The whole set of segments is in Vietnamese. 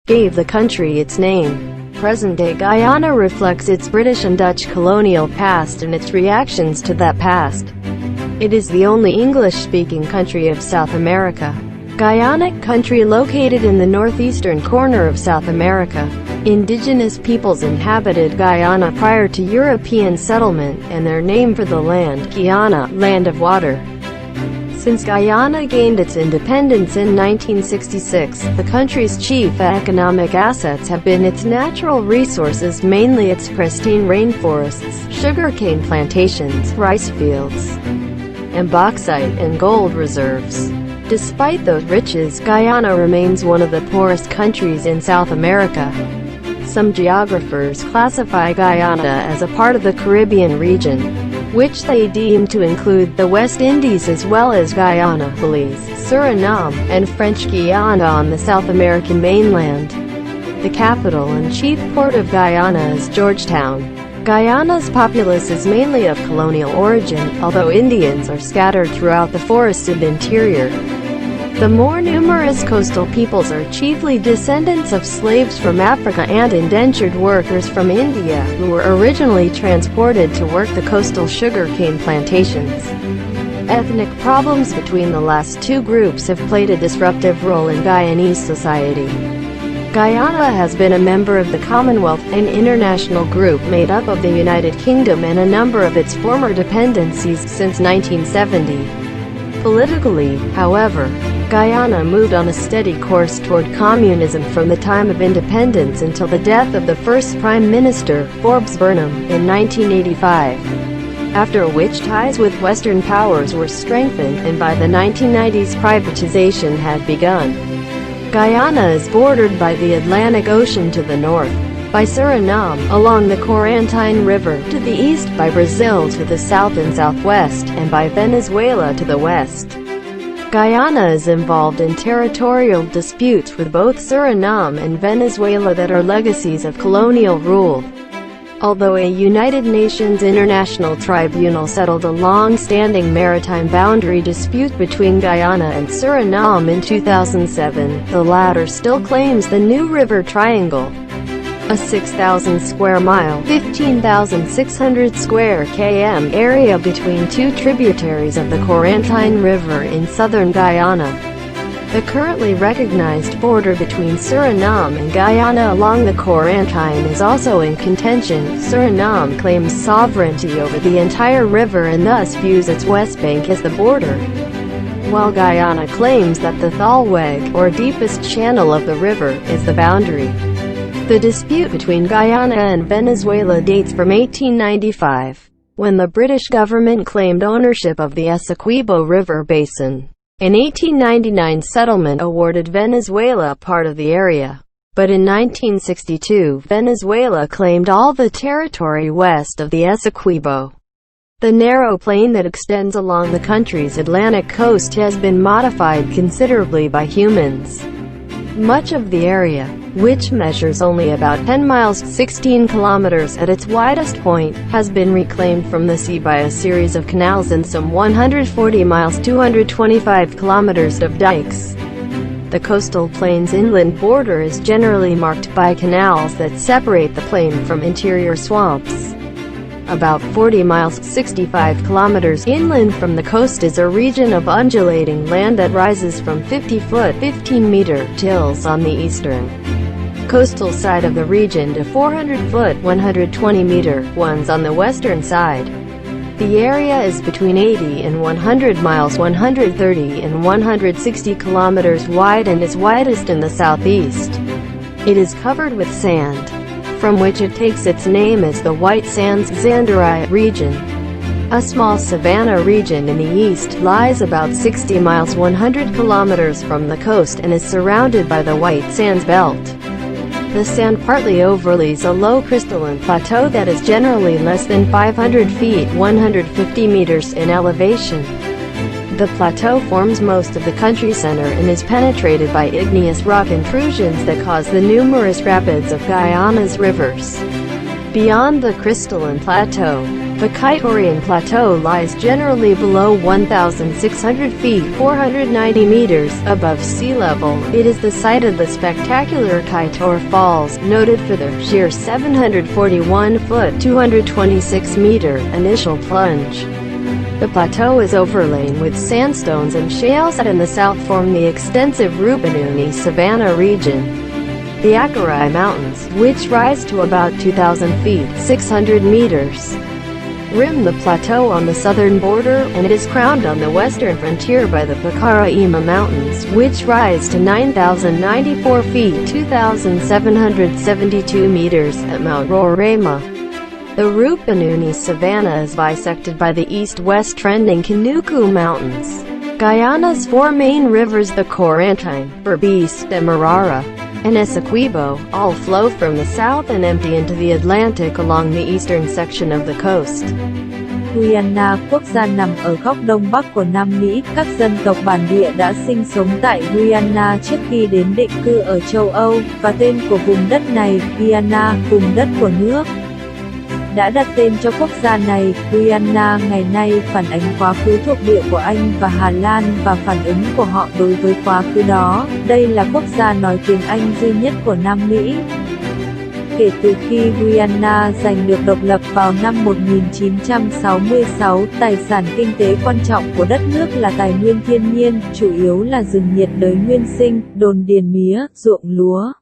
gave the country its name. Present-day Guyana reflects its British and Dutch colonial past and its reactions to that past. It is the only English-speaking country of South America. Guyana country located in the northeastern corner of South America. Indigenous peoples inhabited Guyana prior to European settlement, and their name for the land, Guyana, land of water. Since Guyana gained its independence in 1966, the country's chief economic assets have been its natural resources, mainly its pristine rainforests, sugarcane plantations, rice fields, and bauxite and gold reserves. Despite those riches, Guyana remains one of the poorest countries in South America. Some geographers classify Guyana as a part of the Caribbean region, which they deem to include the West Indies as well as Guyana, Belize, Suriname, and French Guiana on the South American mainland. The capital and chief port of Guyana is Georgetown. Guyana's populace is mainly of colonial origin, although Indians are scattered throughout the forested interior. The more numerous coastal peoples are chiefly descendants of slaves from Africa and indentured workers from India, who were originally transported to work the coastal sugarcane plantations. Ethnic problems between the last two groups have played a disruptive role in Guyanese society. Guyana has been a member of the Commonwealth, an international group made up of the United Kingdom and a number of its former dependencies, since 1970. Politically, however, Guyana moved on a steady course toward communism from the time of independence until the death of the first Prime Minister, Forbes Burnham, in 1985. After which ties with Western powers were strengthened, and by the 1990s privatization had begun. Guyana is bordered by the Atlantic Ocean to the north, by Suriname, along the Corantine River, to the east by Brazil to the south and southwest, and by Venezuela to the west. Guyana is involved in territorial disputes with both Suriname and Venezuela that are legacies of colonial rule. Although a United Nations International Tribunal settled a long-standing maritime boundary dispute between Guyana and Suriname in 2007, the latter still claims the New River Triangle, a 6,000 square mile (15,600 square km) area between two tributaries of the Corantine River in southern Guyana. The currently recognized border between Suriname and Guyana along the Corantine is also in contention. Suriname claims sovereignty over the entire river and thus views its west bank as the border, while Guyana claims that the Thalweg, or deepest channel of the river, is the boundary. The dispute between Guyana and Venezuela dates from 1895, when the British government claimed ownership of the Essequibo River basin. An 1899 settlement awarded Venezuela part of the area, but in 1962, Venezuela claimed all the territory west of the Essequibo. The narrow plain that extends along the country's Atlantic coast has been modified considerably by humans. Much of the area, which measures only about 10 miles (16 kilometers) at its widest point, has been reclaimed from the sea by a series of canals and some 140 miles (225 kilometers) of dikes. The coastal plain's inland border is generally marked by canals that separate the plain from interior swamps. About 40 miles (65 kilometers) inland from the coast is a region of undulating land that rises from 50-foot (15-meter) hills on the eastern coastal side of the region to 400-foot (120-meter) ones on the western side. The area is between 80 and 100 miles (130 and 160 kilometers) wide and is widest in the southeast. It is covered with sand, from which it takes its name as the White Sands Zanderij region. A small savanna region in the east lies about 60 miles (100 kilometers) from the coast and is surrounded by the White Sands Belt. The sand partly overlays a low crystalline plateau that is generally less than 500 feet (150 meters) in elevation. The plateau forms most of the country center and is penetrated by igneous rock intrusions that cause the numerous rapids of Guyana's rivers. Beyond the crystalline plateau, The Kaitorean Plateau lies generally below 1,600 feet 490 meters above sea level. It is the site of the spectacular Kaitore Falls, noted for their sheer 741-foot 226-meter initial plunge. The plateau is overlain with sandstones and shales that in the south form the extensive Rupununi Savanna region. The Akarai Mountains, which rise to about 2,000 feet 600 meters, rim the plateau on the southern border, and it is crowned on the western frontier by the Pakaraima Mountains, which rise to 9,094 feet 2,772 meters at Mount Roraima. The Rupununi Savanna is bisected by the east-west trending Kinuku Mountains. Guyana's four main rivers, the Corantine, Berbice, Demerara, and Essequibo, all flow from the south and empty into the Atlantic along the eastern section of the coast. Guyana, quốc gia nằm ở góc đông bắc của Nam Mỹ. Các dân tộc bản địa đã sinh sống tại Guyana trước khi đến định cư ở châu Âu, và tên của vùng đất này, Guyana, vùng đất của nước, đã đặt tên cho quốc gia này. Guyana ngày nay phản ánh quá khứ thuộc địa của Anh và Hà Lan và phản ứng của họ đối với quá khứ đó. Đây là quốc gia nói tiếng Anh duy nhất của Nam Mỹ. Kể từ khi Guyana giành được độc lập vào năm 1966, tài sản kinh tế quan trọng của đất nước là tài nguyên thiên nhiên, chủ yếu là rừng nhiệt đới nguyên sinh, đồn điền mía, ruộng lúa,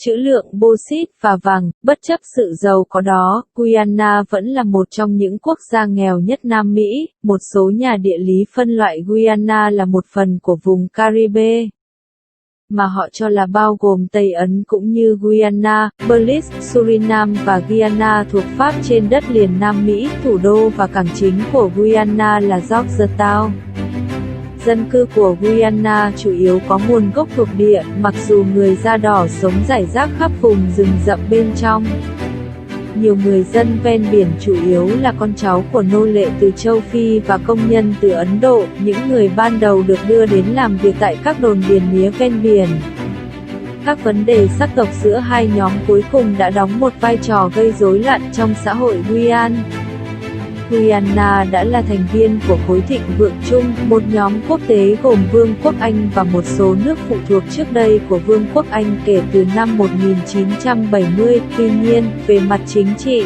trữ lượng bauxit và vàng. Bất chấp sự giàu có đó, Guyana vẫn là một trong những quốc gia nghèo nhất Nam Mỹ. Một số nhà địa lý phân loại Guyana là một phần của vùng Caribe, mà họ cho là bao gồm Tây Ấn cũng như Guyana, Belize, Suriname và Guyana thuộc Pháp trên đất liền Nam Mỹ. Thủ đô và cảng chính của Guyana là Georgetown. Dân cư của Guyana chủ yếu có nguồn gốc thuộc địa, mặc dù người da đỏ sống rải rác khắp vùng rừng rậm bên trong. Nhiều người dân ven biển chủ yếu là con cháu của nô lệ từ châu Phi và công nhân từ Ấn Độ, những người ban đầu được đưa đến làm việc tại các đồn điền mía ven biển. Các vấn đề sắc tộc giữa hai nhóm cuối cùng đã đóng một vai trò gây rối loạn trong xã hội Guyana. Guyana đã là thành viên của khối Thịnh Vượng Chung, một nhóm quốc tế gồm Vương quốc Anh và một số nước phụ thuộc trước đây của Vương quốc Anh kể từ năm 1970. Tuy nhiên, về mặt chính trị,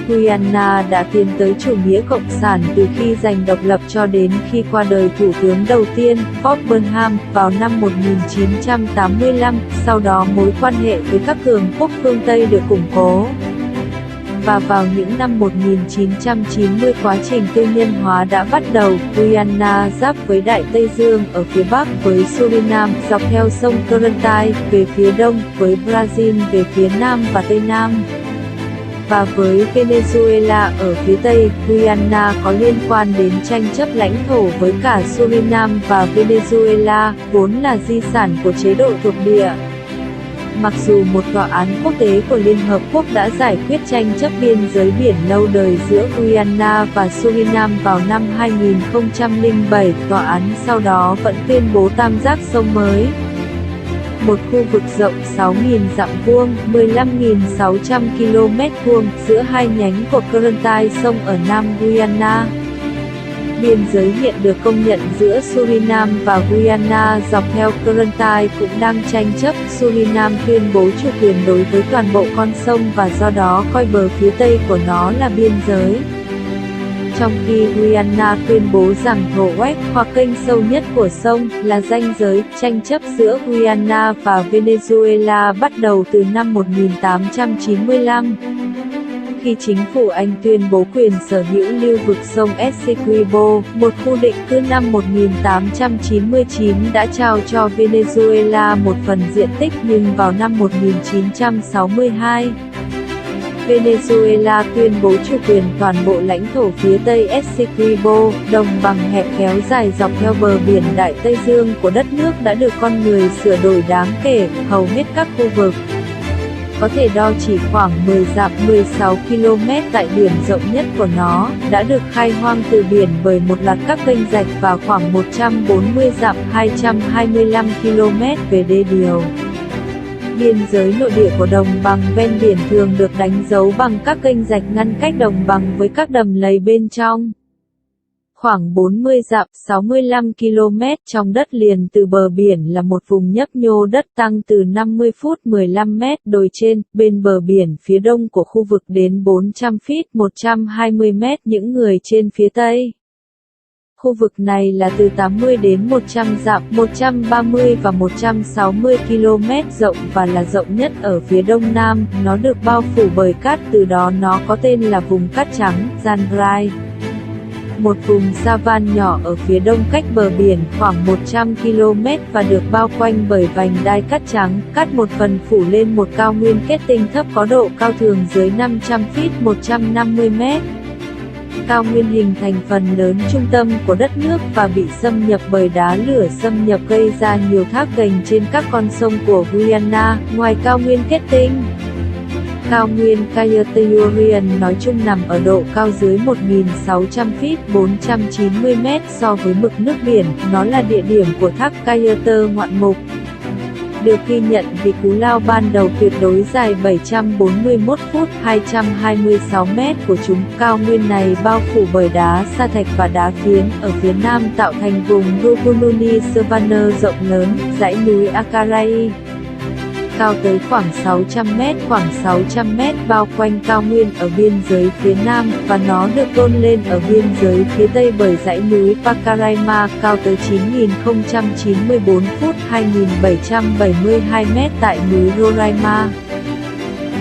Guyana đã tiến tới chủ nghĩa cộng sản từ khi giành độc lập cho đến khi qua đời thủ tướng đầu tiên, Fort Burnham, vào năm 1985. Sau đó mối quan hệ với các cường quốc phương Tây được củng cố. Và vào những năm 1990 quá trình tư nhân hóa đã bắt đầu. Guyana giáp với Đại Tây Dương ở phía bắc với Suriname dọc theo sông Corantine về phía đông, với Brazil về phía nam và tây nam, và với Venezuela ở phía tây. Guyana có liên quan đến tranh chấp lãnh thổ với cả Suriname và Venezuela, vốn là di sản của chế độ thuộc địa. Mặc dù một tòa án quốc tế của Liên Hợp Quốc đã giải quyết tranh chấp biên giới biển lâu đời giữa Guyana và Suriname vào năm 2007, tòa án sau đó vẫn tuyên bố tam giác sông mới, một khu vực rộng 6.000 dặm vuông, 15.600 km vuông, giữa hai nhánh của Corantine sông ở Nam Guyana. Biên giới hiện được công nhận giữa Suriname và Guyana dọc theo Corantine cũng đang tranh chấp. Suriname tuyên bố chủ quyền đối với toàn bộ con sông và do đó coi bờ phía tây của nó là biên giới, trong khi Guyana tuyên bố rằng thổ West, hoặc kênh sâu nhất của sông, là ranh giới. Tranh chấp giữa Guyana và Venezuela bắt đầu từ năm 1895. Khi chính phủ Anh tuyên bố quyền sở hữu lưu vực sông Essequibo, một khu định cư năm 1899 đã trao cho Venezuela một phần diện tích, nhưng vào năm 1962, Venezuela tuyên bố chủ quyền toàn bộ lãnh thổ phía tây Essequibo, đồng bằng hẹp kéo dài dọc theo bờ biển Đại Tây Dương của đất nước đã được con người sửa đổi đáng kể. Hầu hết các khu vực có thể đo chỉ khoảng 10 dặm 16 km tại điểm rộng nhất của nó, đã được khai hoang từ biển bởi một loạt các kênh rạch, và khoảng 140 dặm 225 km về đê điều Biên giới nội địa của đồng bằng ven biển thường được đánh dấu bằng các kênh rạch ngăn cách đồng bằng với các đầm lầy bên trong. Khoảng 40 dặm 65 km trong đất liền từ bờ biển là một vùng nhấp nhô đất tăng từ 50 feet 15 mét đồi trên, bên bờ biển phía đông của khu vực đến 400 feet 120 mét những người trên phía tây. Khu vực này là từ 80 đến 100 dặm 130 và 160 km rộng và là rộng nhất ở phía đông nam, nó được bao phủ bởi cát, từ đó nó có tên là vùng cát trắng, Sandrai. Một vùng savan nhỏ ở phía đông cách bờ biển khoảng 100 km và được bao quanh bởi vành đai cát trắng, cát một phần phủ lên một cao nguyên kết tinh thấp có độ cao thường dưới 500 feet 150 m. Cao nguyên hình thành phần lớn trung tâm của đất nước và bị xâm nhập bởi đá lửa xâm nhập gây ra nhiều thác gành trên các con sông của Guyana, ngoài cao nguyên kết tinh. Cao nguyên Cayetayorian nói chung nằm ở độ cao dưới 1.600 feet 490 m so với mực nước biển, nó là địa điểm của thác Cayeter ngoạn mục. Được ghi nhận vì cú lao ban đầu tuyệt đối dài 741 feet 226 m của chúng. Cao nguyên này bao phủ bởi đá sa thạch và đá phiến, ở phía nam tạo thành vùng Rupununi Savanna rộng lớn, dãy núi Akarai. Cao tới khoảng 600 m, khoảng 600 m bao quanh cao nguyên ở biên giới phía nam, và nó được tôn lên ở biên giới phía tây bởi dãy núi Pakaraima, cao tới 9.094 feet 2.772 m tại núi Roraima.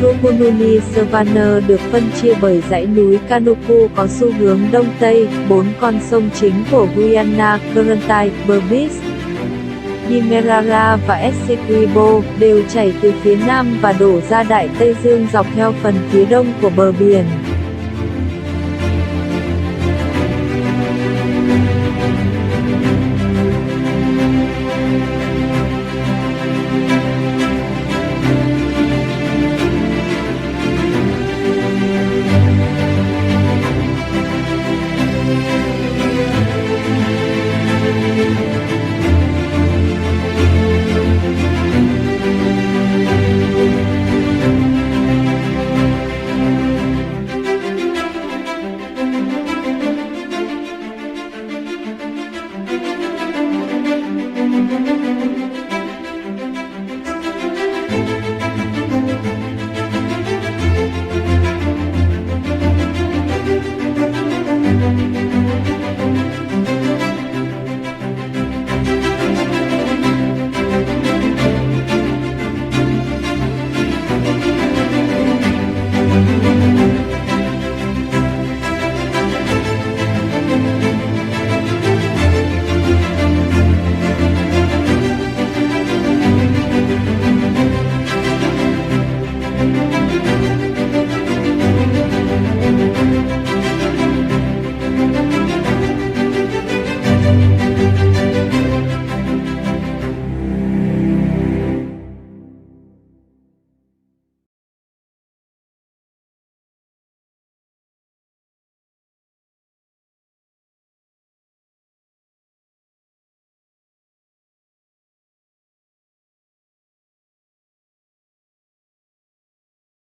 Rupununi Savanna được phân chia bởi dãy núi Kanuku có xu hướng đông-tây, 4 con sông chính của Guyana, Corontai, Berbice, Demerara và Essequibo, đều chảy từ phía nam và đổ ra Đại Tây Dương dọc theo phần phía đông của bờ biển.